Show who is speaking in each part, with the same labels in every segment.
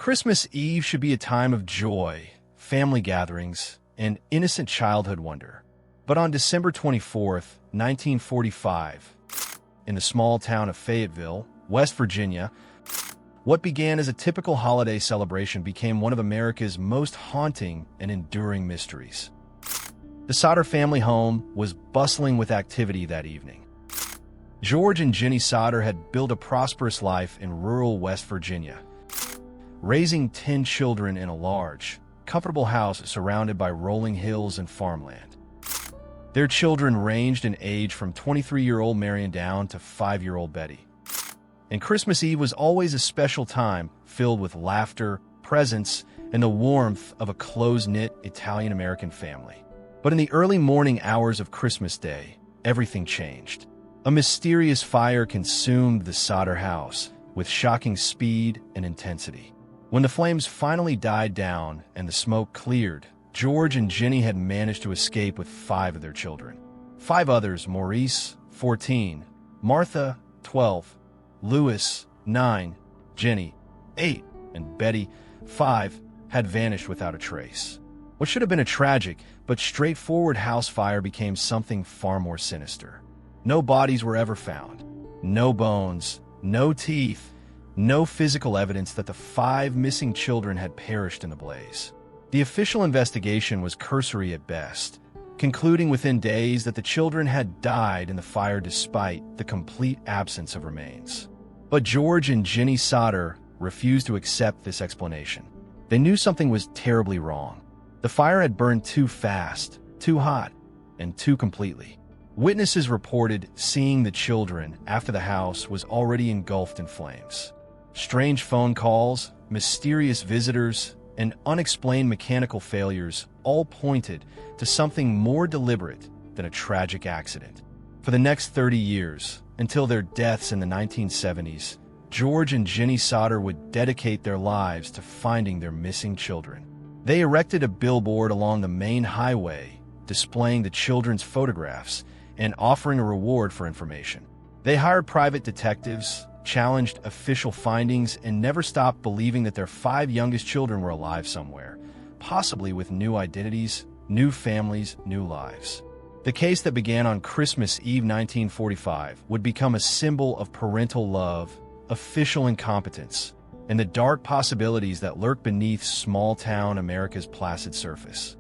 Speaker 1: Christmas Eve should be a time of joy, family gatherings, and innocent childhood wonder. But on December 24th, 1945, in the small town of Fayetteville, West Virginia, what began as a typical holiday celebration became one of America's most haunting and enduring mysteries. The Sodder family home was bustling with activity that evening. George and Jenny Sodder had built a prosperous life in rural West Virginia, raising 10 children in a large, comfortable house surrounded by rolling hills and farmland. Their children ranged in age from 23-year-old Marion down to 5-year-old Betty. And Christmas Eve was always a special time filled with laughter, presents, and the warmth of a close-knit Italian-American family. But in the early morning hours of Christmas Day, everything changed. A mysterious fire consumed the Sodder house with shocking speed and intensity. When the flames finally died down and the smoke cleared, George and Jenny had managed to escape with 5 of their children. 5 others, Maurice, 14, Martha, 12, Louis, 9, Jenny, 8, and Betty, 5, had vanished without a trace. What should have been a tragic but straightforward house fire became something far more sinister. No bodies were ever found. No bones, no teeth, no physical evidence that the 5 missing children had perished in the blaze. The official investigation was cursory at best, concluding within days that the children had died in the fire despite the complete absence of remains. But George and Jenny Sodder refused to accept this explanation. They knew something was terribly wrong. The fire had burned too fast, too hot, and too completely. Witnesses reported seeing the children after the house was already engulfed in flames. Strange phone calls, mysterious visitors, and unexplained mechanical failures all pointed to something more deliberate than a tragic accident. For the next 30 years, until their deaths in the 1970s, George and Jenny Sodder would dedicate their lives to finding their missing children. They erected a billboard along the main highway, displaying the children's photographs and offering a reward for information. They hired private detectives, challenged official findings, and never stopped believing that their 5 youngest children were alive somewhere, possibly with new identities, new families, new lives. The case that began on Christmas Eve 1945 would become a symbol of parental love, official incompetence, and the dark possibilities that lurk beneath small-town America's placid surface.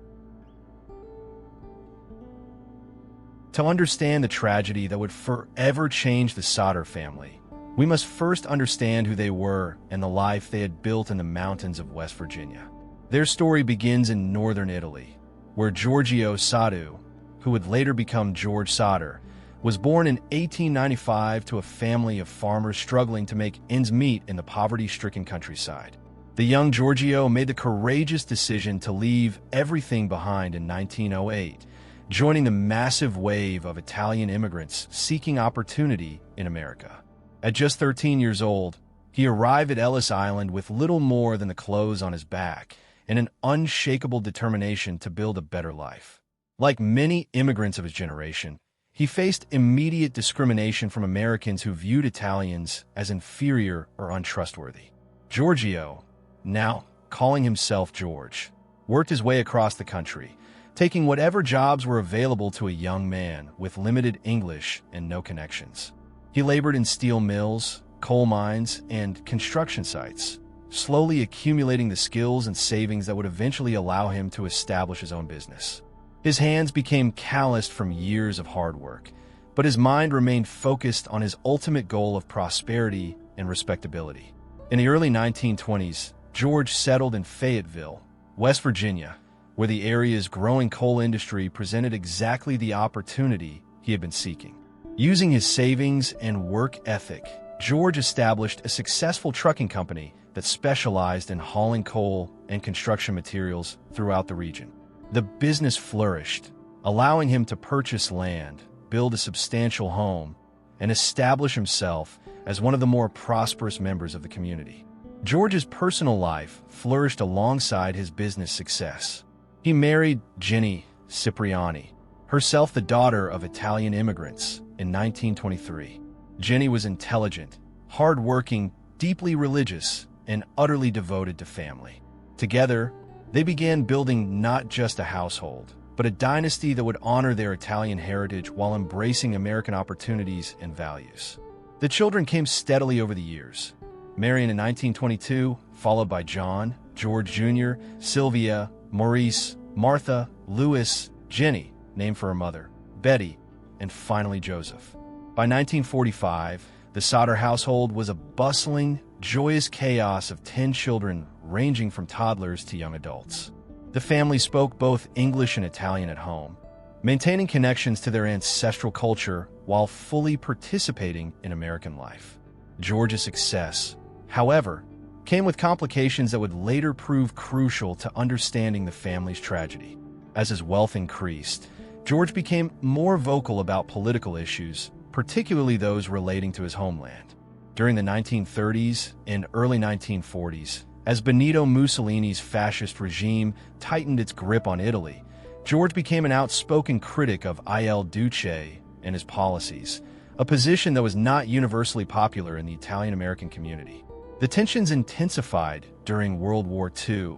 Speaker 1: To understand the tragedy that would forever change the Sodder family, we must first understand who they were and the life they had built in the mountains of West Virginia. Their story begins in northern Italy, where Giorgio Sodder, who would later become George Sodder, was born in 1895 to a family of farmers struggling to make ends meet in the poverty-stricken countryside. The young Giorgio made the courageous decision to leave everything behind in 1908, joining the massive wave of Italian immigrants seeking opportunity in America. At just 13 years old, he arrived at Ellis Island with little more than the clothes on his back and an unshakable determination to build a better life. Like many immigrants of his generation, he faced immediate discrimination from Americans who viewed Italians as inferior or untrustworthy. Giorgio, now calling himself George, worked his way across the country, taking whatever jobs were available to a young man with limited English and no connections. He labored in steel mills, coal mines, and construction sites, slowly accumulating the skills and savings that would eventually allow him to establish his own business. His hands became calloused from years of hard work, but his mind remained focused on his ultimate goal of prosperity and respectability. In the early 1920s, George settled in Fayetteville, West Virginia, where the area's growing coal industry presented exactly the opportunity he had been seeking. Using his savings and work ethic, George established a successful trucking company that specialized in hauling coal and construction materials throughout the region. The business flourished, allowing him to purchase land, build a substantial home, and establish himself as one of the more prosperous members of the community. George's personal life flourished alongside his business success. He married Jenny Cipriani, herself the daughter of Italian immigrants, in 1923. Jenny was intelligent, hardworking, deeply religious, and utterly devoted to family. Together, they began building not just a household, but a dynasty that would honor their Italian heritage while embracing American opportunities and values. The children came steadily over the years, marrying in 1922, followed by John, George Jr., Sylvia, Maurice, Martha, Louis, Jenny, named for her mother, Betty, and finally Joseph. By 1945, the Sodder household was a bustling, joyous chaos of 10 children ranging from toddlers to young adults. The family spoke both English and Italian at home, maintaining connections to their ancestral culture while fully participating in American life. George's success, however, came with complications that would later prove crucial to understanding the family's tragedy. As his wealth increased, George became more vocal about political issues, particularly those relating to his homeland. During the 1930s and early 1940s, as Benito Mussolini's fascist regime tightened its grip on Italy, George became an outspoken critic of Il Duce and his policies, a position that was not universally popular in the Italian-American community. The tensions intensified during World War II,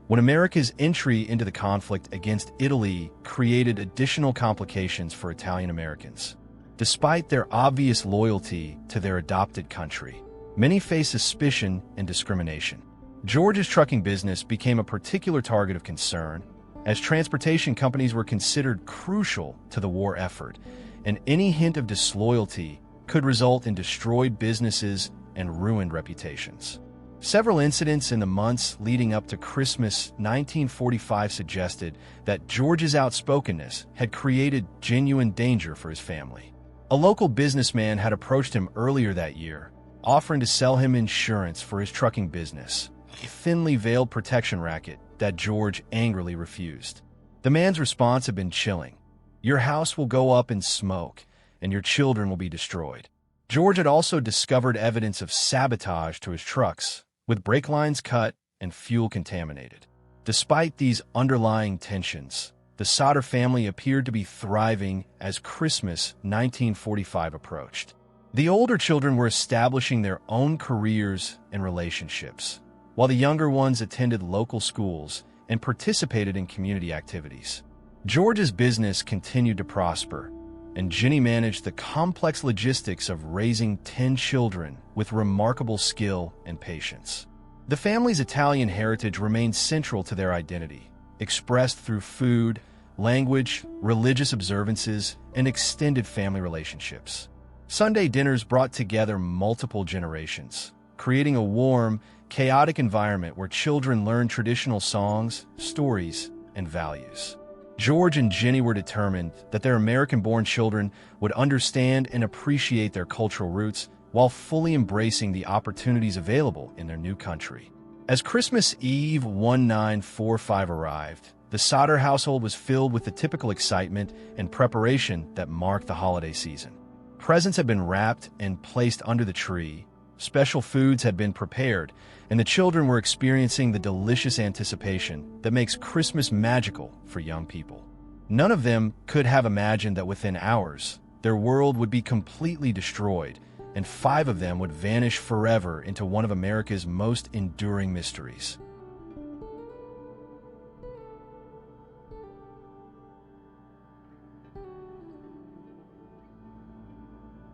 Speaker 1: when America's entry into the conflict against Italy created additional complications for Italian Americans. Despite their obvious loyalty to their adopted country, many faced suspicion and discrimination. George's trucking business became a particular target of concern, as transportation companies were considered crucial to the war effort, and any hint of disloyalty could result in destroyed businesses and ruined reputations. Several incidents in the months leading up to Christmas 1945 suggested that George's outspokenness had created genuine danger for his family. A local businessman had approached him earlier that year, offering to sell him insurance for his trucking business, a thinly veiled protection racket that George angrily refused. The man's response had been chilling. "Your house will go up in smoke, and your children will be destroyed." George had also discovered evidence of sabotage to his trucks, with brake lines cut and fuel contaminated. Despite these underlying tensions, the Sodder family appeared to be thriving as Christmas 1945 approached. The older children were establishing their own careers and relationships, while the younger ones attended local schools and participated in community activities. George's business continued to prosper, and Jenny managed the complex logistics of raising 10 children with remarkable skill and patience. The family's Italian heritage remained central to their identity, expressed through food, language, religious observances, and extended family relationships. Sunday dinners brought together multiple generations, creating a warm, chaotic environment where children learned traditional songs, stories, and values. George and Jenny were determined that their American-born children would understand and appreciate their cultural roots while fully embracing the opportunities available in their new country. As Christmas Eve 1945 arrived, the Sodder household was filled with the typical excitement and preparation that marked the holiday season. Presents had been wrapped and placed under the tree, special foods had been prepared, and the children were experiencing the delicious anticipation that makes Christmas magical for young people. None of them could have imagined that within hours, their world would be completely destroyed, and 5 of them would vanish forever into one of America's most enduring mysteries.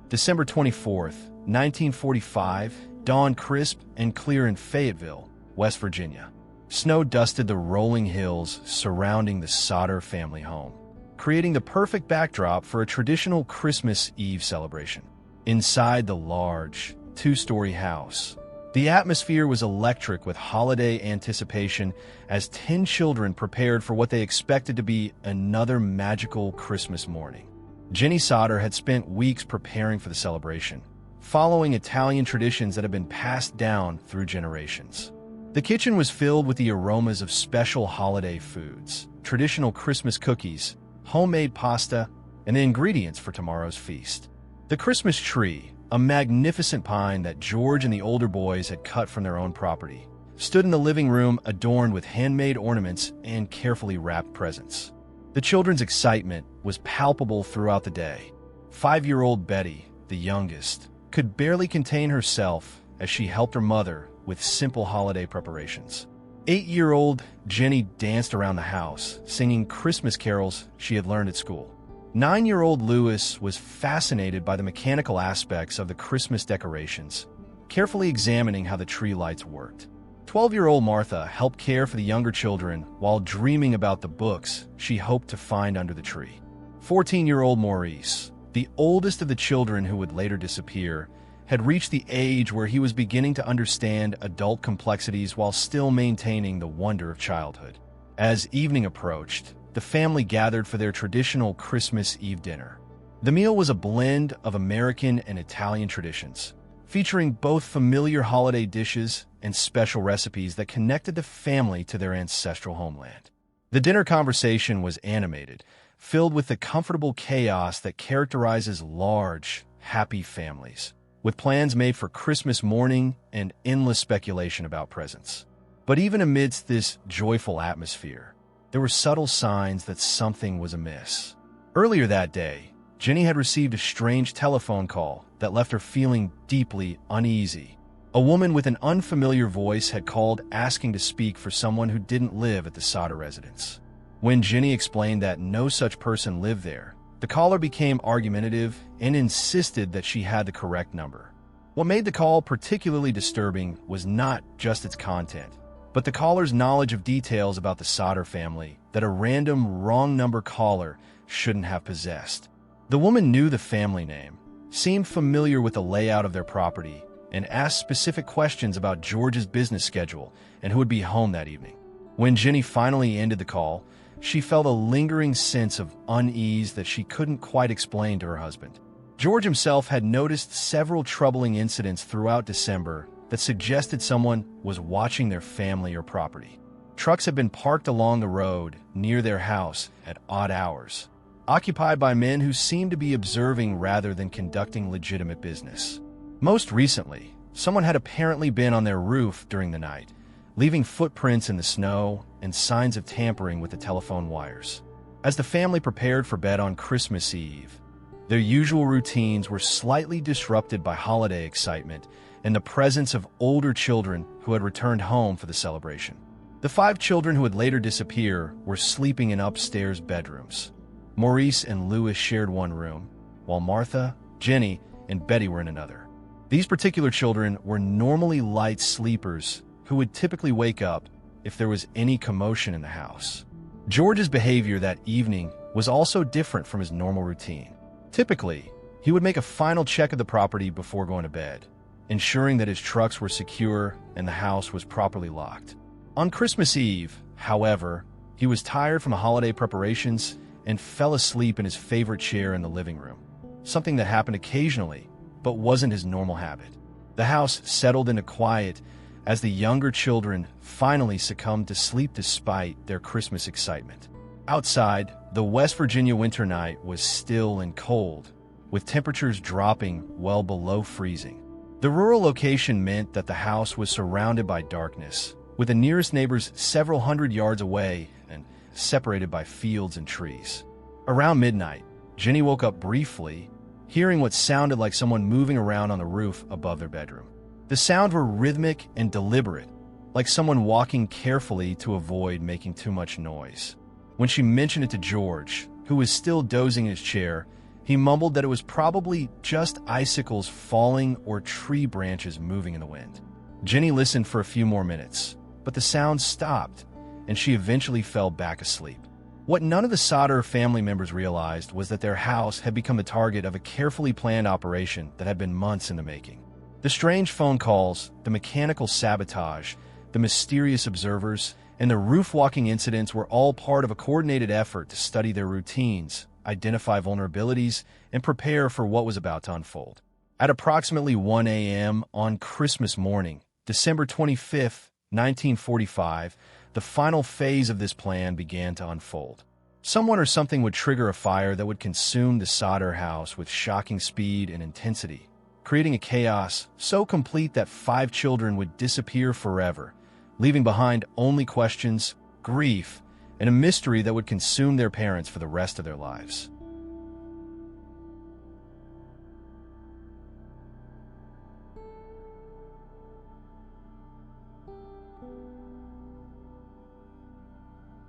Speaker 1: December 24th, 1945, dawned crisp and clear in Fayetteville, West Virginia. Snow dusted the rolling hills surrounding the Sodder family home, creating the perfect backdrop for a traditional Christmas Eve celebration. Inside the large, 2-story house, the atmosphere was electric with holiday anticipation as 10 children prepared for what they expected to be another magical Christmas morning. Jenny Sodder had spent weeks preparing for the celebration, following Italian traditions that have been passed down through generations. The kitchen was filled with the aromas of special holiday foods, traditional Christmas cookies, homemade pasta, and the ingredients for tomorrow's feast. The Christmas tree, a magnificent pine that George and the older boys had cut from their own property, stood in the living room adorned with handmade ornaments and carefully wrapped presents. The children's excitement was palpable throughout the day. 5-year-old Betty, the youngest, could barely contain herself as she helped her mother with simple holiday preparations. 8-year-old Jenny danced around the house, singing Christmas carols she had learned at school. 9-year-old Louis was fascinated by the mechanical aspects of the Christmas decorations, carefully examining how the tree lights worked. 12-year-old Martha helped care for the younger children while dreaming about the books she hoped to find under the tree. 14-year-old Maurice, the oldest of the children who would later disappear, had reached the age where he was beginning to understand adult complexities while still maintaining the wonder of childhood. As evening approached, the family gathered for their traditional Christmas Eve dinner. The meal was a blend of American and Italian traditions, featuring both familiar holiday dishes and special recipes that connected the family to their ancestral homeland. The dinner conversation was animated, filled with the comfortable chaos that characterizes large, happy families, with plans made for Christmas morning and endless speculation about presents. But even amidst this joyful atmosphere, there were subtle signs that something was amiss. Earlier that day, Jenny had received a strange telephone call that left her feeling deeply uneasy. A woman with an unfamiliar voice had called asking to speak for someone who didn't live at the Sodder residence. When Jenny explained that no such person lived there, the caller became argumentative and insisted that she had the correct number. What made the call particularly disturbing was not just its content, but the caller's knowledge of details about the Sodder family that a random wrong-number caller shouldn't have possessed. The woman knew the family name, seemed familiar with the layout of their property, and asked specific questions about George's business schedule and who would be home that evening. When Jenny finally ended the call, she felt a lingering sense of unease that she couldn't quite explain to her husband. George himself had noticed several troubling incidents throughout December that suggested someone was watching their family or property. Trucks had been parked along the road near their house at odd hours, occupied by men who seemed to be observing rather than conducting legitimate business. Most recently, someone had apparently been on their roof during the night, leaving footprints in the snow and signs of tampering with the telephone wires. As the family prepared for bed on Christmas Eve, their usual routines were slightly disrupted by holiday excitement and the presence of older children who had returned home for the celebration. The 5 children who would later disappear were sleeping in upstairs bedrooms. Maurice and Louis shared one room, while Martha, Jenny, and Betty were in another. These particular children were normally light sleepers who would typically wake up if there was any commotion in the house. George's behavior that evening was also different from his normal routine. Typically, he would make a final check of the property before going to bed, ensuring that his trucks were secure and the house was properly locked. On Christmas Eve, however, he was tired from the holiday preparations and fell asleep in his favorite chair in the living room, something that happened occasionally but wasn't his normal habit. The house settled into quiet as the younger children finally succumbed to sleep despite their Christmas excitement. Outside, the West Virginia winter night was still and cold, with temperatures dropping well below freezing. The rural location meant that the house was surrounded by darkness, with the nearest neighbors several hundred yards away and separated by fields and trees. Around midnight, Jenny woke up briefly, hearing what sounded like someone moving around on the roof above their bedroom. The sounds were rhythmic and deliberate, like someone walking carefully to avoid making too much noise. When she mentioned it to George, who was still dozing in his chair, he mumbled that it was probably just icicles falling or tree branches moving in the wind. Jenny listened for a few more minutes, but the sound stopped, and she eventually fell back asleep. What none of the Sodder family members realized was that their house had become the target of a carefully planned operation that had been months in the making. The strange phone calls, the mechanical sabotage, the mysterious observers, and the roof-walking incidents were all part of a coordinated effort to study their routines, identify vulnerabilities, and prepare for what was about to unfold. At approximately 1 a.m. on Christmas morning, December 25, 1945, the final phase of this plan began to unfold. Someone or something would trigger a fire that would consume the Sodder house with shocking speed and intensity, creating a chaos so complete that 5 children would disappear forever, leaving behind only questions, grief, and a mystery that would consume their parents for the rest of their lives.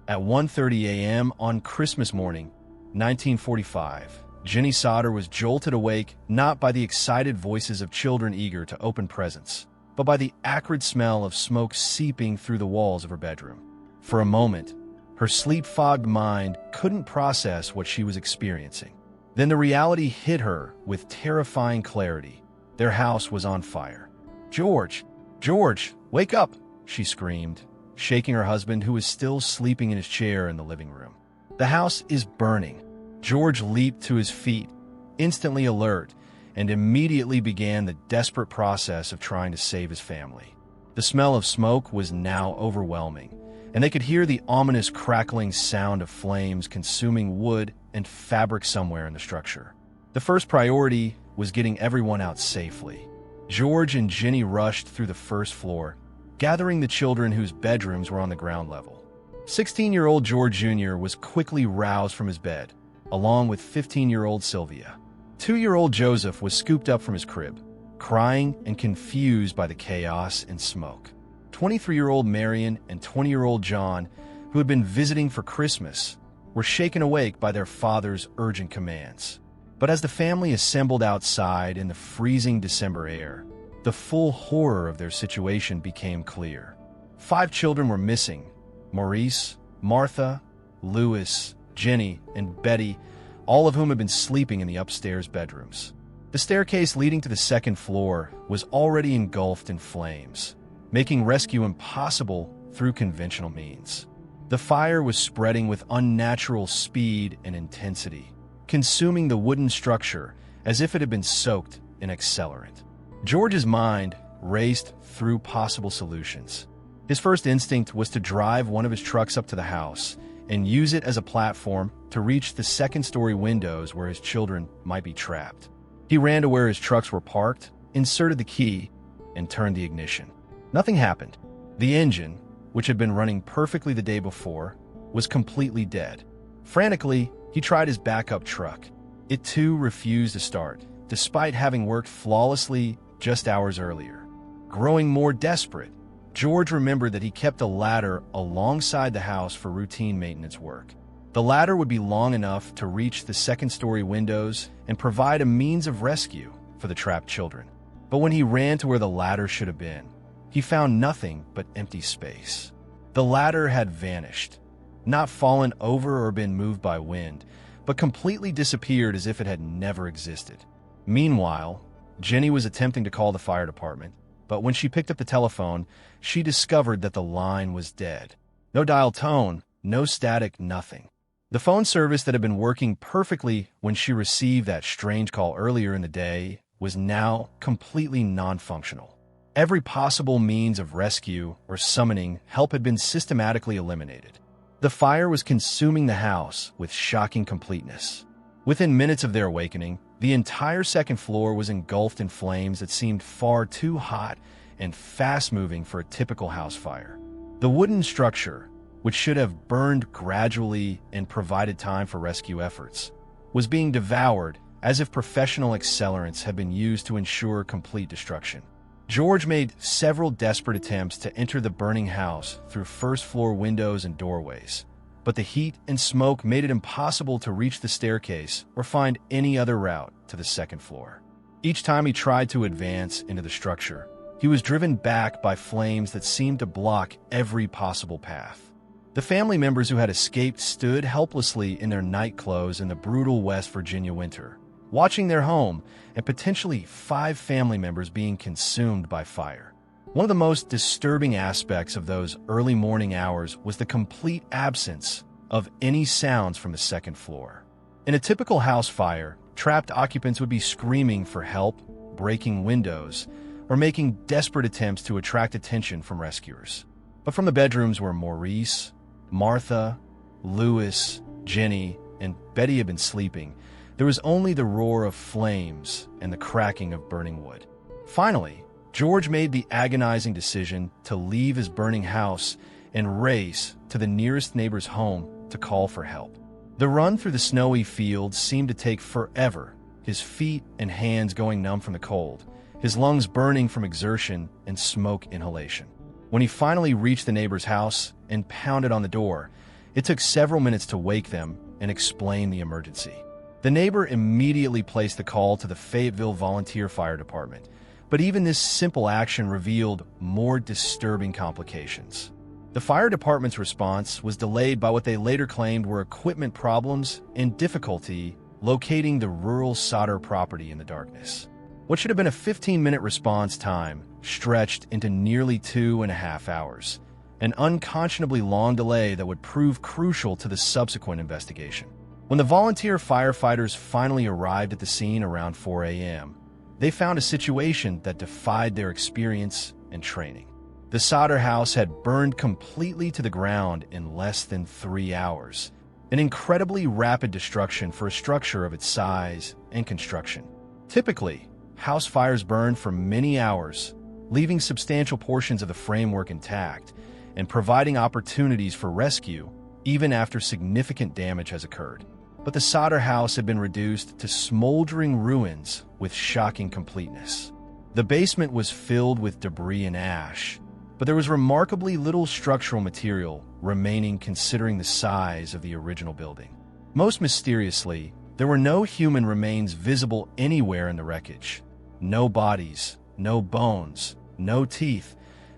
Speaker 1: At 1:30 a.m. on Christmas morning, 1945, Jenny Sodder was jolted awake not by the excited voices of children eager to open presents, but by the acrid smell of smoke seeping through the walls of her bedroom. For a moment, her sleep-fogged mind couldn't process what she was experiencing. Then the reality hit her with terrifying clarity. Their house was on fire. "George! George! Wake up!" she screamed, shaking her husband, who was still sleeping in his chair in the living room. "The house is burning." George leaped to his feet, instantly alert, and immediately began the desperate process of trying to save his family. The smell of smoke was now overwhelming, and they could hear the ominous crackling sound of flames consuming wood and fabric somewhere in the structure. The first priority was getting everyone out safely. George and Jenny rushed through the first floor, gathering the children whose bedrooms were on the ground level. 16-year-old George Jr. was quickly roused from his bed, along with 15-year-old Sylvia. 2-year-old Joseph was scooped up from his crib, crying and confused by the chaos and smoke. 23-year-old Marion and 20-year-old John, who had been visiting for Christmas, were shaken awake by their father's urgent commands. But as the family assembled outside in the freezing December air, the full horror of their situation became clear. 5 children were missing: Maurice, Martha, Louis, Jenny, and Betty, all of whom had been sleeping in the upstairs bedrooms. The staircase leading to the second floor was already engulfed in flames, making rescue impossible through conventional means. The fire was spreading with unnatural speed and intensity, consuming the wooden structure as if it had been soaked in accelerant. George's mind raced through possible solutions. His first instinct was to drive one of his trucks up to the house and use it as a platform to reach the second-story windows where his children might be trapped. He ran to where his trucks were parked, inserted the key, and turned the ignition. Nothing happened. The engine, which had been running perfectly the day before, was completely dead. Frantically, he tried his backup truck. It too refused to start, despite having worked flawlessly just hours earlier. Growing more desperate, George remembered that he kept a ladder alongside the house for routine maintenance work. The ladder would be long enough to reach the second-story windows and provide a means of rescue for the trapped children. But when he ran to where the ladder should have been, he found nothing but empty space. The ladder had vanished, not fallen over or been moved by wind, but completely disappeared as if it had never existed. Meanwhile, Jenny was attempting to call the fire department, but when she picked up the telephone, she discovered that the line was dead. No dial tone, no static, nothing. The phone service that had been working perfectly when she received that strange call earlier in the day was now completely non-functional. Every possible means of rescue or summoning help had been systematically eliminated. The fire was consuming the house with shocking completeness. Within minutes of their awakening, the entire second floor was engulfed in flames that seemed far too hot and fast-moving for a typical house fire. The wooden structure, which should have burned gradually and provided time for rescue efforts, was being devoured as if professional accelerants had been used to ensure complete destruction. George made several desperate attempts to enter the burning house through first-floor windows and doorways, but the heat and smoke made it impossible to reach the staircase or find any other route to the second floor. Each time he tried to advance into the structure, he was driven back by flames that seemed to block every possible path. The family members who had escaped stood helplessly in their night clothes in the brutal West Virginia winter, watching their home and potentially 5 family members being consumed by fire. One of the most disturbing aspects of those early morning hours was the complete absence of any sounds from the second floor. In a typical house fire, trapped occupants would be screaming for help, breaking windows, or making desperate attempts to attract attention from rescuers. But from the bedrooms where Maurice, Martha, Louis, Jenny, and Betty had been sleeping, there was only the roar of flames and the cracking of burning wood. Finally, George made the agonizing decision to leave his burning house and race to the nearest neighbor's home to call for help. The run through the snowy fields seemed to take forever, his feet and hands going numb from the cold, his lungs burning from exertion and smoke inhalation. When he finally reached the neighbor's house and pounded on the door, It took several minutes to wake them and explain the emergency. The neighbor immediately placed the call to the Fayetteville Volunteer Fire Department, but even this simple action revealed more disturbing complications. The fire department's response was delayed by what they later claimed were equipment problems and difficulty locating the rural Sodder property in the darkness. What should have been a 15-minute response time stretched into nearly 2.5 hours, an unconscionably long delay that would prove crucial to the subsequent investigation. When the volunteer firefighters finally arrived at the scene around 4 a.m., they found a situation that defied their experience and training. The Sodder house had burned completely to the ground in less than 3 hours, an incredibly rapid destruction for a structure of its size and construction. Typically, house fires burn for many hours, leaving substantial portions of the framework intact and providing opportunities for rescue even after significant damage has occurred. But the Sodder house had been reduced to smoldering ruins with shocking completeness. The basement was filled with debris and ash, but there was remarkably little structural material remaining considering the size of the original building. Most mysteriously, there were no human remains visible anywhere in the wreckage. No bodies, no bones, no teeth,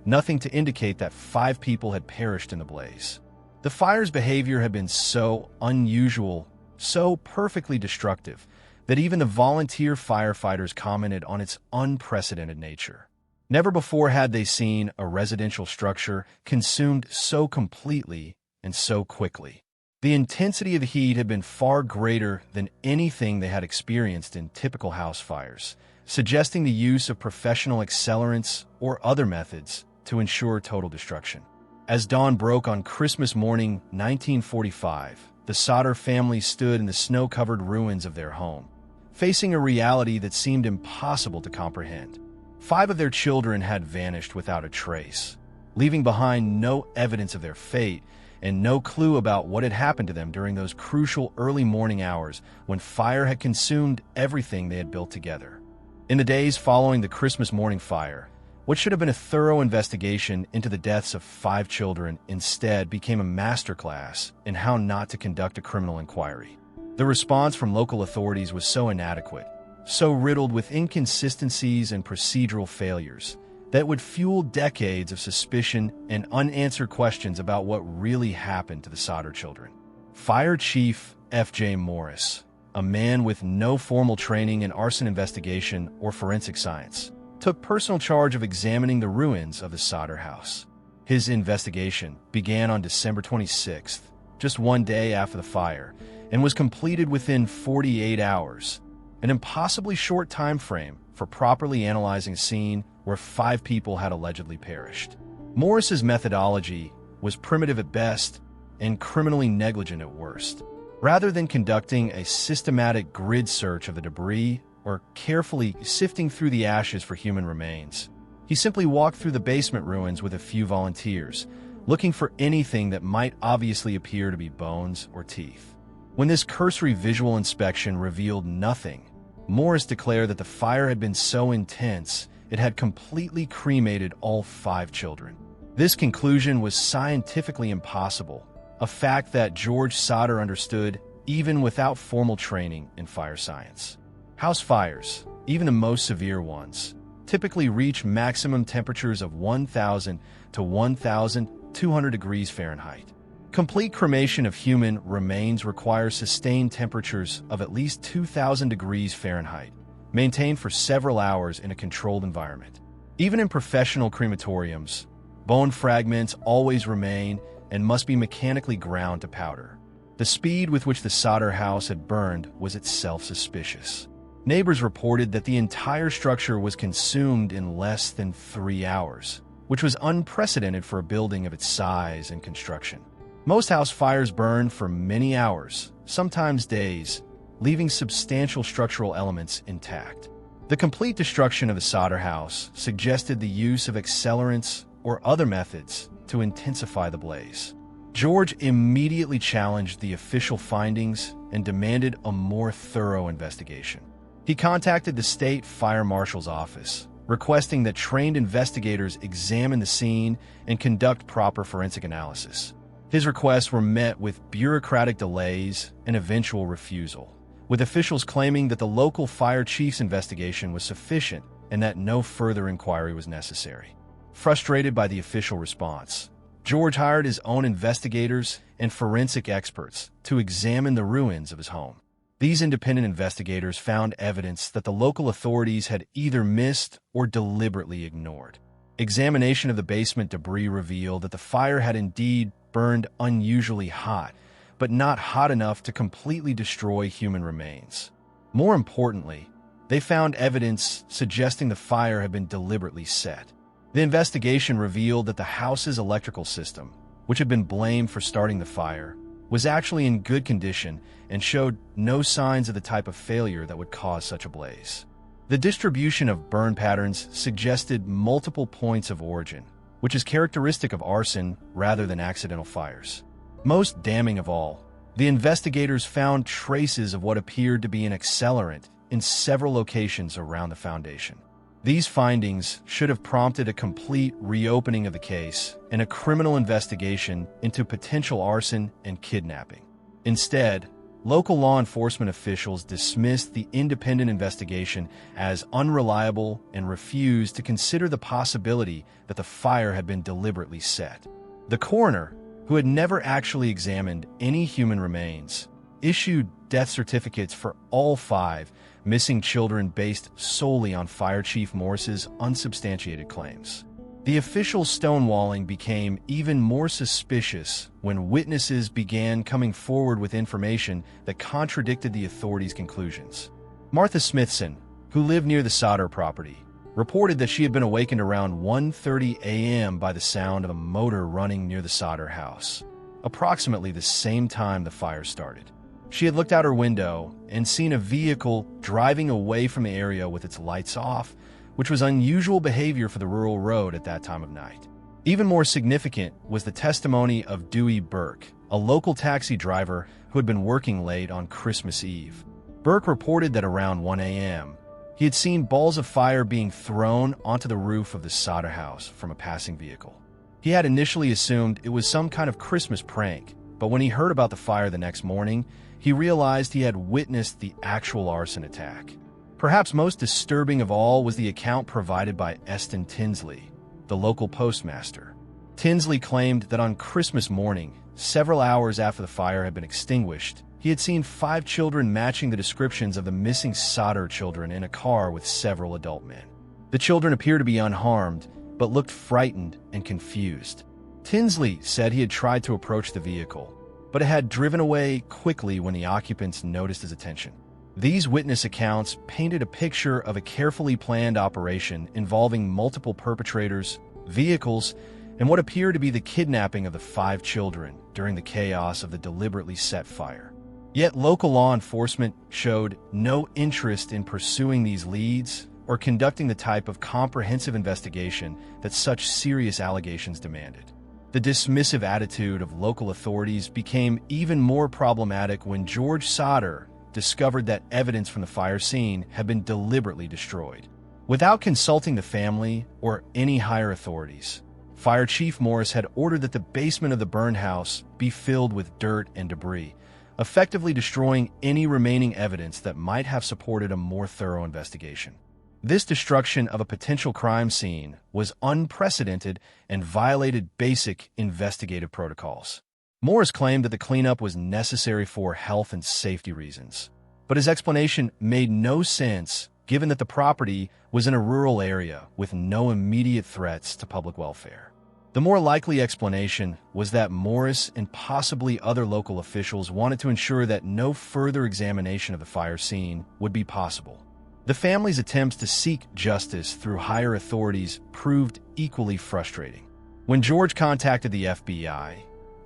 Speaker 1: nothing to indicate that 5 people had perished in the blaze. The fire's behavior had been so unusual, so perfectly destructive, that even the volunteer firefighters commented on its unprecedented nature. Never before had they seen a residential structure consumed so completely and so quickly. The intensity of the heat had been far greater than anything they had experienced in typical house fires, suggesting the use of professional accelerants or other methods to ensure total destruction. As dawn broke on Christmas morning 1945, the Sodder family stood in the snow-covered ruins of their home, facing a reality that seemed impossible to comprehend. 5 of their children had vanished without a trace, leaving behind no evidence of their fate and no clue about what had happened to them during those crucial early morning hours when fire had consumed everything they had built together. In the days following the Christmas morning fire, what should have been a thorough investigation into the deaths of 5 children instead became a masterclass in how not to conduct a criminal inquiry. The response from local authorities was so inadequate, so riddled with inconsistencies and procedural failures, that would fuel decades of suspicion and unanswered questions about what really happened to the Sodder children. Fire Chief F.J. Morris, a man with no formal training in arson investigation or forensic science, took personal charge of examining the ruins of the Sodder house. His investigation began on December 26th, just one day after the fire, and was completed within 48 hours, an impossibly short time frame for properly analyzing a scene where 5 people had allegedly perished. Morris's methodology was primitive at best and criminally negligent at worst. Rather than conducting a systematic grid search of the debris or carefully sifting through the ashes for human remains, he simply walked through the basement ruins with a few volunteers, looking for anything that might obviously appear to be bones or teeth. When this cursory visual inspection revealed nothing, Morris declared that the fire had been so intense it had completely cremated all 5 children. This conclusion was scientifically impossible, a fact that George Sodder understood even without formal training in fire science. House fires, even the most severe ones, typically reach maximum temperatures of 1,000 to 1,200 degrees Fahrenheit. Complete cremation of human remains requires sustained temperatures of at least 2,000 degrees Fahrenheit, maintained for several hours in a controlled environment. Even in professional crematoriums, bone fragments always remain and must be mechanically ground to powder. The speed with which the Sodder house had burned was itself suspicious. Neighbors reported that the entire structure was consumed in less than 3 hours, which was unprecedented for a building of its size and construction. Most house fires burn for many hours, sometimes days, leaving substantial structural elements intact. The complete destruction of the Sodder house suggested the use of accelerants or other methods to intensify the blaze. George immediately challenged the official findings and demanded a more thorough investigation. He contacted the state fire marshal's office, requesting that trained investigators examine the scene and conduct proper forensic analysis. His requests were met with bureaucratic delays and eventual refusal, with officials claiming that the local fire chief's investigation was sufficient and that no further inquiry was necessary. Frustrated by the official response, George hired his own investigators and forensic experts to examine the ruins of his home. These independent investigators found evidence that the local authorities had either missed or deliberately ignored. Examination of the basement debris revealed that the fire had indeed burned unusually hot, but not hot enough to completely destroy human remains. More importantly, they found evidence suggesting the fire had been deliberately set. The investigation revealed that the house's electrical system, which had been blamed for starting the fire, was actually in good condition and showed no signs of the type of failure that would cause such a blaze. The distribution of burn patterns suggested multiple points of origin, which is characteristic of arson rather than accidental fires. Most damning of all, the investigators found traces of what appeared to be an accelerant in several locations around the foundation. These findings should have prompted a complete reopening of the case and a criminal investigation into potential arson and kidnapping. Instead, local law enforcement officials dismissed the independent investigation as unreliable and refused to consider the possibility that the fire had been deliberately set. The coroner, who had never actually examined any human remains, issued death certificates for all 5 missing children based solely on Fire Chief Morris's unsubstantiated claims. The official stonewalling became even more suspicious when witnesses began coming forward with information that contradicted the authorities' conclusions. Martha Smithson, who lived near the Sodder property, reported that she had been awakened around 1:30 a.m. by the sound of a motor running near the Sodder house, approximately the same time the fire started. She had looked out her window and seen a vehicle driving away from the area with its lights off, which was unusual behavior for the rural road at that time of night. Even more significant was the testimony of Dewey Burke, a local taxi driver who had been working late on Christmas Eve. Burke reported that around 1 a.m., he had seen balls of fire being thrown onto the roof of the Sodder house from a passing vehicle. He had initially assumed it was some kind of Christmas prank, but when he heard about the fire the next morning, he realized he had witnessed the actual arson attack. Perhaps most disturbing of all was the account provided by Eston Tinsley, the local postmaster. Tinsley claimed that on Christmas morning, several hours after the fire had been extinguished, he had seen 5 children matching the descriptions of the missing Sodder children in a car with several adult men. The children appeared to be unharmed, but looked frightened and confused. Tinsley said he had tried to approach the vehicle, but it had driven away quickly when the occupants noticed his attention. These witness accounts painted a picture of a carefully planned operation involving multiple perpetrators, vehicles, and what appeared to be the kidnapping of the 5 children during the chaos of the deliberately set fire. Yet local law enforcement showed no interest in pursuing these leads or conducting the type of comprehensive investigation that such serious allegations demanded. The dismissive attitude of local authorities became even more problematic when George Sodder discovered that evidence from the fire scene had been deliberately destroyed. Without consulting the family or any higher authorities, Fire Chief Morris had ordered that the basement of the burned house be filled with dirt and debris, effectively destroying any remaining evidence that might have supported a more thorough investigation. This destruction of a potential crime scene was unprecedented and violated basic investigative protocols. Morris claimed that the cleanup was necessary for health and safety reasons, but his explanation made no sense given that the property was in a rural area with no immediate threats to public welfare. The more likely explanation was that Morris and possibly other local officials wanted to ensure that no further examination of the fire scene would be possible. The family's attempts to seek justice through higher authorities proved equally frustrating. When George contacted the FBI,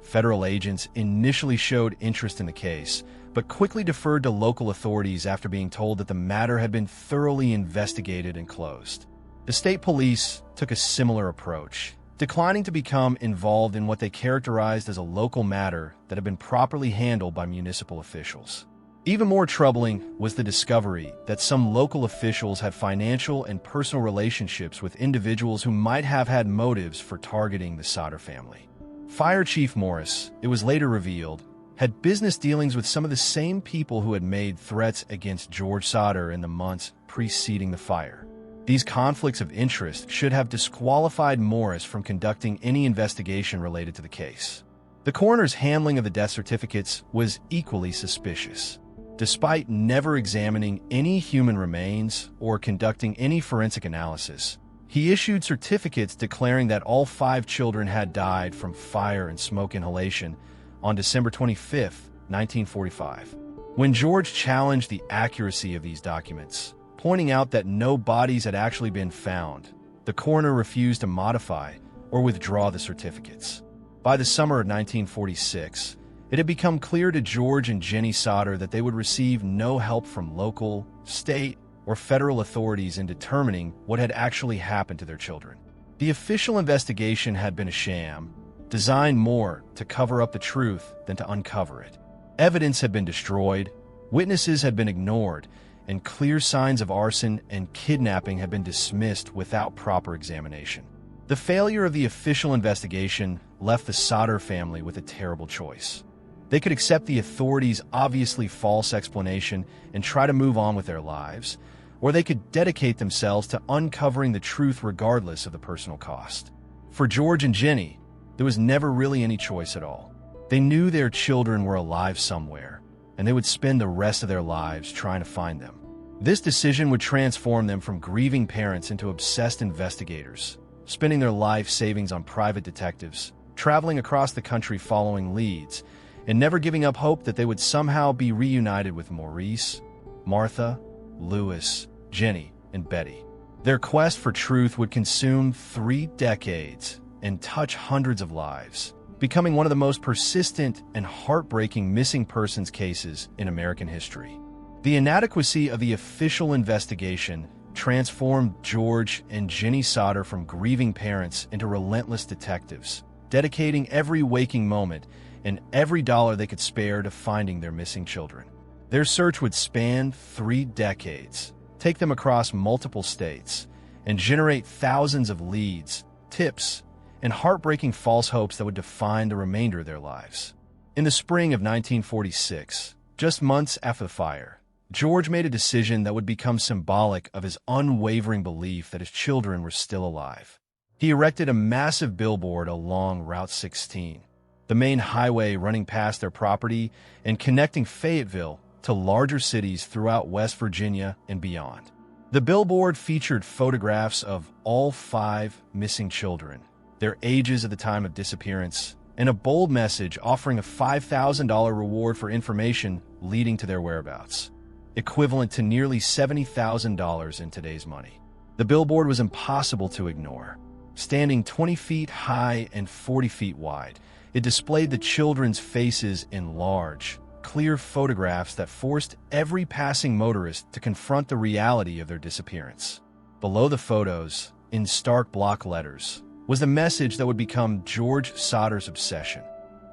Speaker 1: federal agents initially showed interest in the case, but quickly deferred to local authorities after being told that the matter had been thoroughly investigated and closed. The state police took a similar approach, declining to become involved in what they characterized as a local matter that had been properly handled by municipal officials. Even more troubling was the discovery that some local officials had financial and personal relationships with individuals who might have had motives for targeting the Sodder family. Fire Chief Morris, it was later revealed, had business dealings with some of the same people who had made threats against George Sodder in the months preceding the fire. These conflicts of interest should have disqualified Morris from conducting any investigation related to the case. The coroner's handling of the death certificates was equally suspicious. Despite never examining any human remains or conducting any forensic analysis, he issued certificates declaring that all 5 children had died from fire and smoke inhalation on December 25, 1945. When George challenged the accuracy of these documents, pointing out that no bodies had actually been found, the coroner refused to modify or withdraw the certificates. By the summer of 1946, it had become clear to George and Jenny Sodder that they would receive no help from local, state, or federal authorities in determining what had actually happened to their children. The official investigation had been a sham, designed more to cover up the truth than to uncover it. Evidence had been destroyed, witnesses had been ignored, and clear signs of arson and kidnapping had been dismissed without proper examination. The failure of the official investigation left the Sodder family with a terrible choice. They could accept the authorities' obviously false explanation and try to move on with their lives, or they could dedicate themselves to uncovering the truth regardless of the personal cost. For George and Jenny, there was never really any choice at all. They knew their children were alive somewhere, and they would spend the rest of their lives trying to find them. This decision would transform them from grieving parents into obsessed investigators, spending their life savings on private detectives, traveling across the country following leads, and never giving up hope that they would somehow be reunited with Maurice, Martha, Louis, Jenny, and Betty. Their quest for truth would consume 3 decades and touch hundreds of lives, becoming one of the most persistent and heartbreaking missing persons cases in American history. The inadequacy of the official investigation transformed George and Jenny Sodder from grieving parents into relentless detectives, dedicating every waking moment and every dollar they could spare to finding their missing children. Their search would span 3 decades, take them across multiple states, and generate thousands of leads, tips, and heartbreaking false hopes that would define the remainder of their lives. In the spring of 1946, just months after the fire, George made a decision that would become symbolic of his unwavering belief that his children were still alive. He erected a massive billboard along Route 16, the main highway running past their property and connecting Fayetteville to larger cities throughout West Virginia and beyond. The billboard featured photographs of all 5 missing children, their ages at the time of disappearance, and a bold message offering a $5,000 reward for information leading to their whereabouts, equivalent to nearly $70,000 in today's money. The billboard was impossible to ignore. Standing 20 feet high and 40 feet wide, it displayed the children's faces in large, clear photographs that forced every passing motorist to confront the reality of their disappearance. Below the photos, in stark block letters, was the message that would become George Sodder's obsession.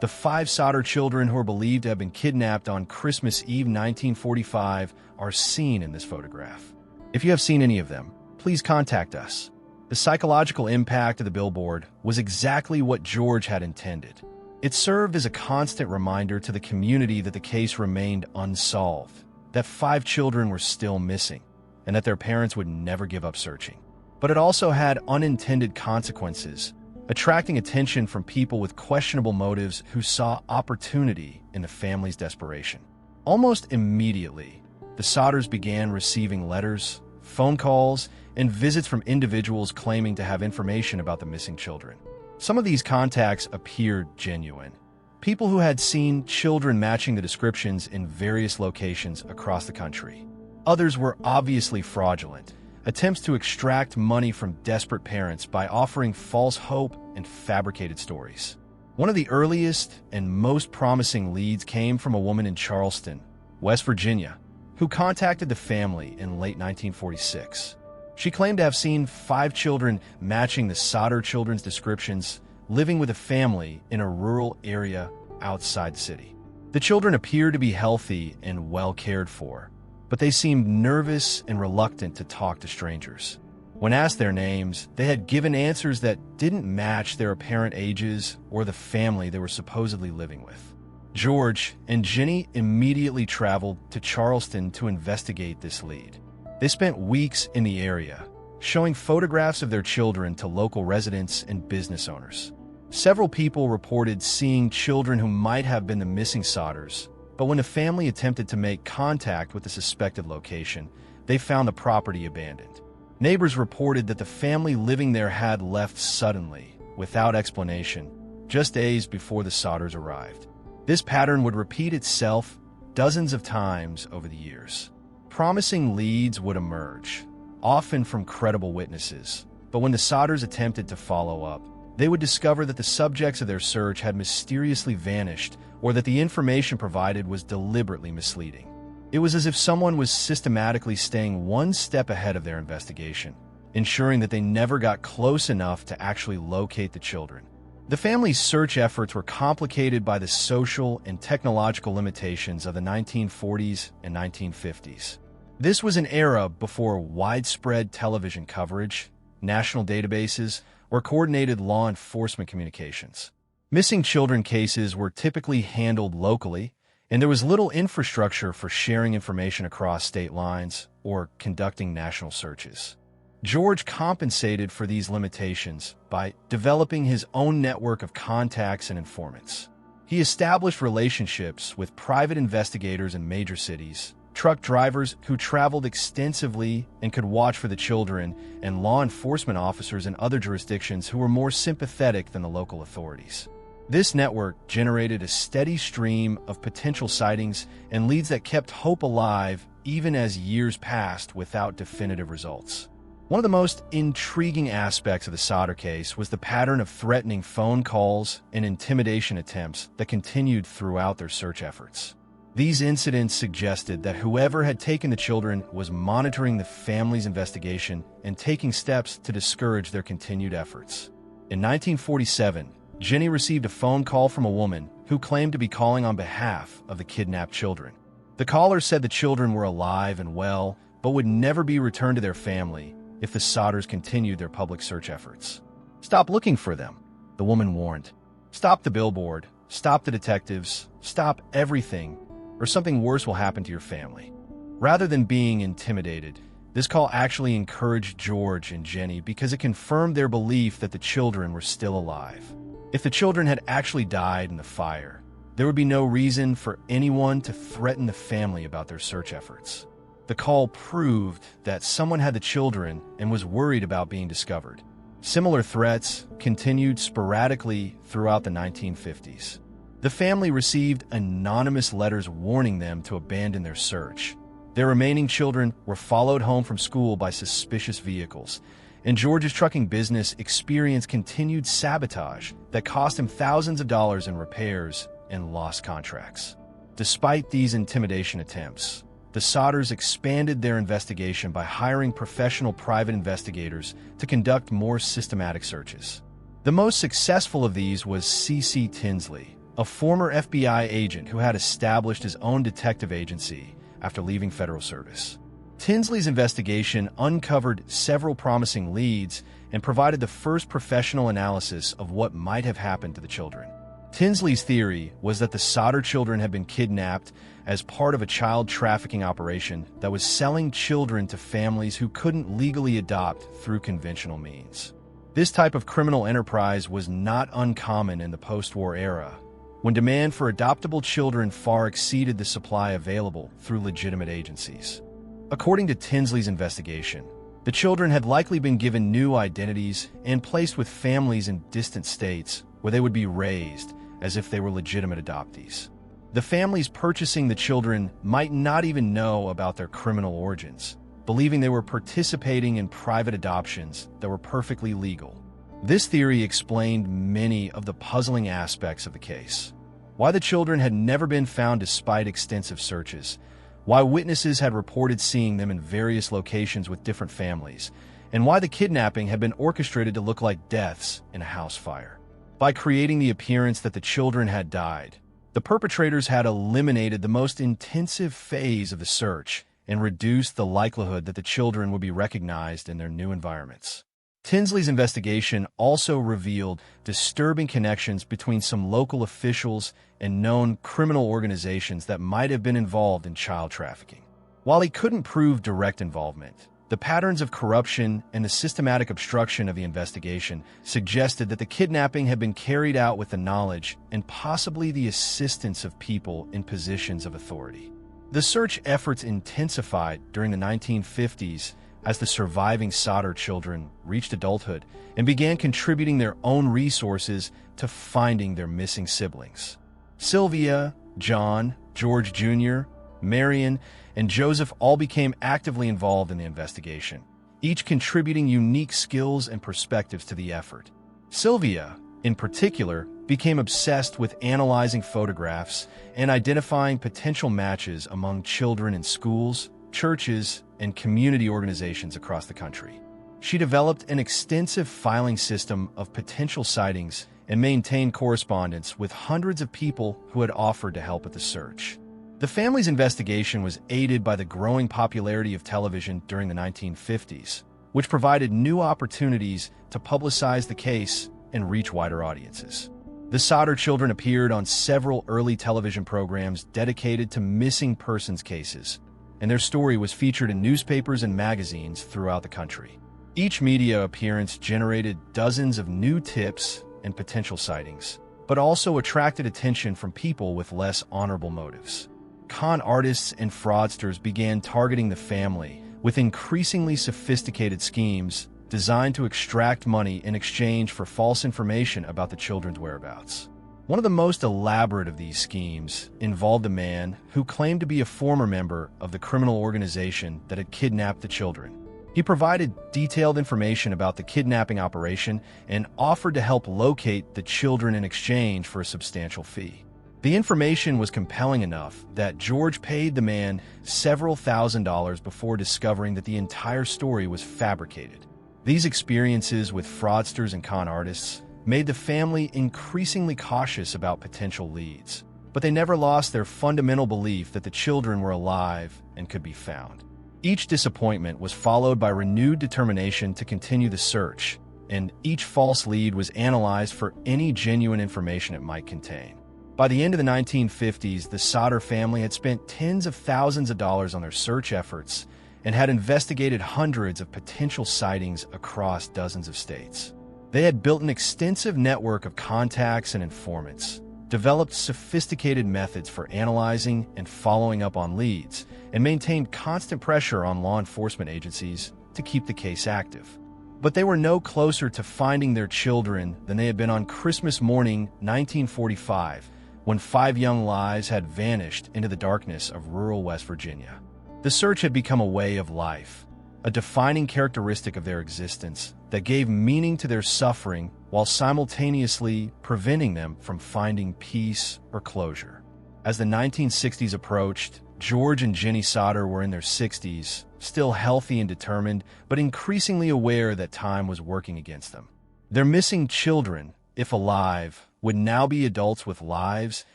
Speaker 1: The 5 Sodder children who are believed to have been kidnapped on Christmas Eve 1945 are seen in this photograph. If you have seen any of them, please contact us. The psychological impact of the billboard was exactly what George had intended. It served as a constant reminder to the community that the case remained unsolved, that 5 children were still missing, and that their parents would never give up searching. But it also had unintended consequences, attracting attention from people with questionable motives who saw opportunity in the family's desperation. Almost immediately, the Sodders began receiving letters, phone calls, and visits from individuals claiming to have information about the missing children. Some of these contacts appeared genuine. People who had seen children matching the descriptions in various locations across the country. Others were obviously fraudulent, attempts to extract money from desperate parents by offering false hope and fabricated stories. One of the earliest and most promising leads came from a woman in Charleston, West Virginia, who contacted the family in late 1946. She claimed to have seen 5 children matching the Sodder Children's descriptions, living with a family in a rural area outside the city. The children appeared to be healthy and well cared for, but they seemed nervous and reluctant to talk to strangers. When asked their names, they had given answers that didn't match their apparent ages or the family they were supposedly living with. George and Jenny immediately traveled to Charleston to investigate this lead. They spent weeks in the area, showing photographs of their children to local residents and business owners. Several people reported seeing children who might have been the missing Sodders, but when the family attempted to make contact with the suspected location, they found the property abandoned. Neighbors reported that the family living there had left suddenly, without explanation, just days before the Sodders arrived. This pattern would repeat itself dozens of times over the years. Promising leads would emerge, often from credible witnesses, but when the Sodders attempted to follow up, they would discover that the subjects of their search had mysteriously vanished or that the information provided was deliberately misleading. It was as if someone was systematically staying one step ahead of their investigation, ensuring that they never got close enough to actually locate the children. The family's search efforts were complicated by the social and technological limitations of the 1940s and 1950s. This was an era before widespread television coverage, national databases, or coordinated law enforcement communications. Missing children cases were typically handled locally, and there was little infrastructure for sharing information across state lines or conducting national searches. George compensated for these limitations by developing his own network of contacts and informants. He established relationships with private investigators in major cities, truck drivers who traveled extensively and could watch for the children, and law enforcement officers in other jurisdictions who were more sympathetic than the local authorities. This network generated a steady stream of potential sightings and leads that kept hope alive even as years passed without definitive results. One of the most intriguing aspects of the Sodder case was the pattern of threatening phone calls and intimidation attempts that continued throughout their search efforts. These incidents suggested that whoever had taken the children was monitoring the family's investigation and taking steps to discourage their continued efforts. In 1947, Jenny received a phone call from a woman who claimed to be calling on behalf of the kidnapped children. The caller said the children were alive and well, but would never be returned to their family if the Sodders continued their public search efforts. "Stop looking for them," the woman warned. "Stop the billboard, stop the detectives, stop everything, or something worse will happen to your family." Rather than being intimidated, this call actually encouraged George and Jenny because it confirmed their belief that the children were still alive. If the children had actually died in the fire, there would be no reason for anyone to threaten the family about their search efforts. The call proved that someone had the children and was worried about being discovered. Similar threats continued sporadically throughout the 1950s. The family received anonymous letters warning them to abandon their search. Their remaining children were followed home from school by suspicious vehicles, and George's trucking business experienced continued sabotage that cost him thousands of dollars in repairs and lost contracts. Despite these intimidation attempts, the Sodders expanded their investigation by hiring professional private investigators to conduct more systematic searches. The most successful of these was C.C. Tinsley, a former FBI agent who had established his own detective agency after leaving federal service. Tinsley's investigation uncovered several promising leads and provided the first professional analysis of what might have happened to the children. Tinsley's theory was that the Sodder children had been kidnapped as part of a child trafficking operation that was selling children to families who couldn't legally adopt through conventional means. This type of criminal enterprise was not uncommon in the post-war era, when demand for adoptable children far exceeded the supply available through legitimate agencies. According to Tinsley's investigation, the children had likely been given new identities and placed with families in distant states where they would be raised as if they were legitimate adoptees. The families purchasing the children might not even know about their criminal origins, believing they were participating in private adoptions that were perfectly legal. This theory explained many of the puzzling aspects of the case: why the children had never been found despite extensive searches, why witnesses had reported seeing them in various locations with different families, and why the kidnapping had been orchestrated to look like deaths in a house fire. By creating the appearance that the children had died, the perpetrators had eliminated the most intensive phase of the search and reduced the likelihood that the children would be recognized in their new environments. Tinsley's investigation also revealed disturbing connections between some local officials and known criminal organizations that might have been involved in child trafficking. While he couldn't prove direct involvement, the patterns of corruption and the systematic obstruction of the investigation suggested that the kidnapping had been carried out with the knowledge and possibly the assistance of people in positions of authority. The search efforts intensified during the 1950s as the surviving Sodder children reached adulthood and began contributing their own resources to finding their missing siblings. Sylvia, John, George Jr., Marion, and Joseph all became actively involved in the investigation, each contributing unique skills and perspectives to the effort. Sylvia, in particular, became obsessed with analyzing photographs and identifying potential matches among children in schools, churches, and community organizations across the country. She developed an extensive filing system of potential sightings and maintained correspondence with hundreds of people who had offered to help with the search. The family's investigation was aided by the growing popularity of television during the 1950s, which provided new opportunities to publicize the case and reach wider audiences. The Sodder children appeared on several early television programs dedicated to missing persons cases, and their story was featured in newspapers and magazines throughout the country. Each media appearance generated dozens of new tips and potential sightings, but also attracted attention from people with less honorable motives. Con artists and fraudsters began targeting the family with increasingly sophisticated schemes designed to extract money in exchange for false information about the children's whereabouts. One of the most elaborate of these schemes involved a man who claimed to be a former member of the criminal organization that had kidnapped the children. He provided detailed information about the kidnapping operation and offered to help locate the children in exchange for a substantial fee. The information was compelling enough that George paid the man several $1,000s before discovering that the entire story was fabricated. These experiences with fraudsters and con artists made the family increasingly cautious about potential leads, but they never lost their fundamental belief that the children were alive and could be found. Each disappointment was followed by renewed determination to continue the search, and each false lead was analyzed for any genuine information it might contain. By the end of the 1950s, the Sodder family had spent tens of thousands of dollars on their search efforts and had investigated hundreds of potential sightings across dozens of states. They had built an extensive network of contacts and informants, developed sophisticated methods for analyzing and following up on leads, and maintained constant pressure on law enforcement agencies to keep the case active. But they were no closer to finding their children than they had been on Christmas morning 1945, when 5 young lives had vanished into the darkness of rural West Virginia. The search had become a way of life, a defining characteristic of their existence that gave meaning to their suffering while simultaneously preventing them from finding peace or closure. As the 1960s approached, George and Jenny Sodder were in their 60s, still healthy and determined, but increasingly aware that time was working against them. Their missing children, if alive, would now be adults with lives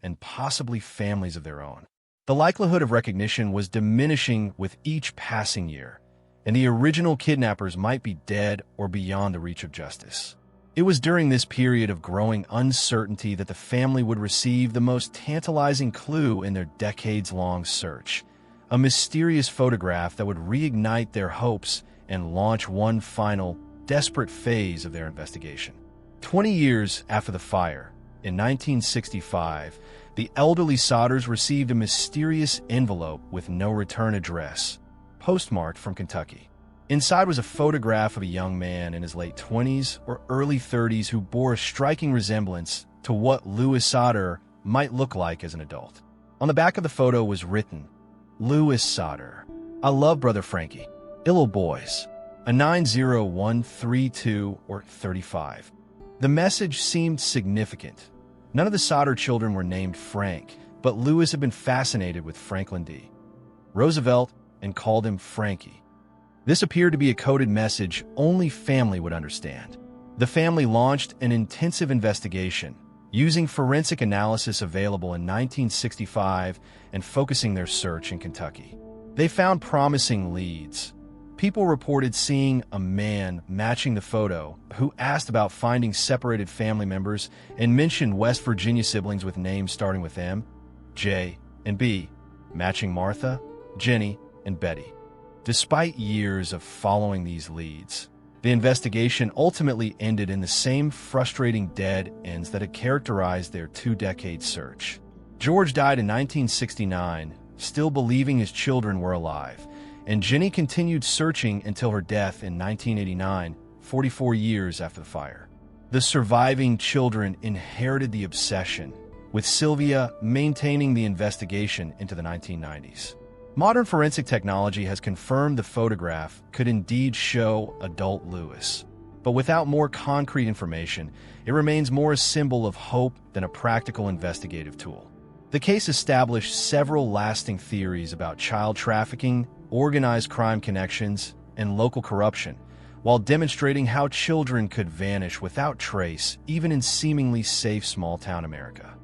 Speaker 1: and possibly families of their own. The likelihood of recognition was diminishing with each passing year, and the original kidnappers might be dead or beyond the reach of justice. It was during this period of growing uncertainty that the family would receive the most tantalizing clue in their decades-long search, a mysterious photograph that would reignite their hopes and launch one final, desperate phase of their investigation. 20 years after the fire, in 1965, the elderly Sodders received a mysterious envelope with no return address, postmarked from Kentucky. Inside was a photograph of a young man in his late 20s or early 30s who bore a striking resemblance to what Louis Sodder might look like as an adult. On the back of the photo was written, "Louis Sodder, I love Brother Frankie. Illo boys, a 90132 or 35. The message seemed significant. None of the Sodder children were named Frank, but Louis had been fascinated with Franklin D. Roosevelt and called him Frankie. This appeared to be a coded message only family would understand. The family launched an intensive investigation, using forensic analysis available in 1965 and focusing their search in Kentucky. They found promising leads. People reported seeing a man matching the photo who asked about finding separated family members and mentioned West Virginia siblings with names starting with M, J, and B, matching Martha, Jenny, and Betty. Despite years of following these leads, the investigation ultimately ended in the same frustrating dead ends that had characterized their two-decade search. George died in 1969, still believing his children were alive, and Jenny continued searching until her death in 1989, 44 years after the fire. The surviving children inherited the obsession, with Sylvia maintaining the investigation into the 1990s. Modern forensic technology has confirmed the photograph could indeed show adult Lewis. But without more concrete information, it remains more a symbol of hope than a practical investigative tool. The case established several lasting theories about child trafficking, organized crime connections, and local corruption, while demonstrating how children could vanish without trace even in seemingly safe small-town America.